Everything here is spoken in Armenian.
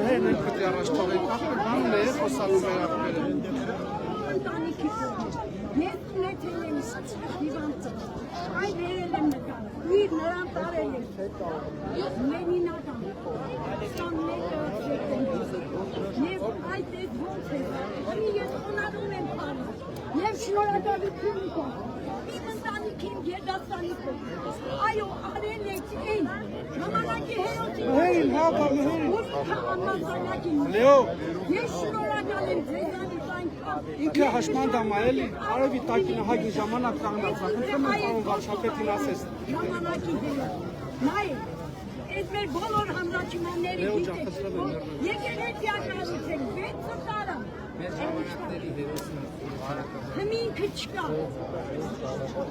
Հեն են պետք է առաջտարել, կապն է խոսալու վերապները։ Ես ունեցել եմ հիվանդը, այ վերել եմ նկարը, իր նրան տարել եմ, Լենինական, 21 սեպտեմբեր, և այդ էդ ոնց է, ես խոնարհում եմ պարը, և շնորհակալություն ունեմ, իմ ընտանիքին գերդաստանիքով, այո, արել եք այն, ժամանակի հերոսին, ուսիքա անմազանակին, ես շնորհակալ եմ ձեզանից այնքան, Ինքը հաշմանդամ է, էլի, արևի տակինահագի ժամանակ կանգնած, խնդրում եմ պարոն վարչապետին ասես։ Ժամանակի հերոս, նայ, այդ մեր բոլոր հանրաչիմանների գիտեք, եկեղեցի ակնառություն 6 տարը, հմինքը չկա։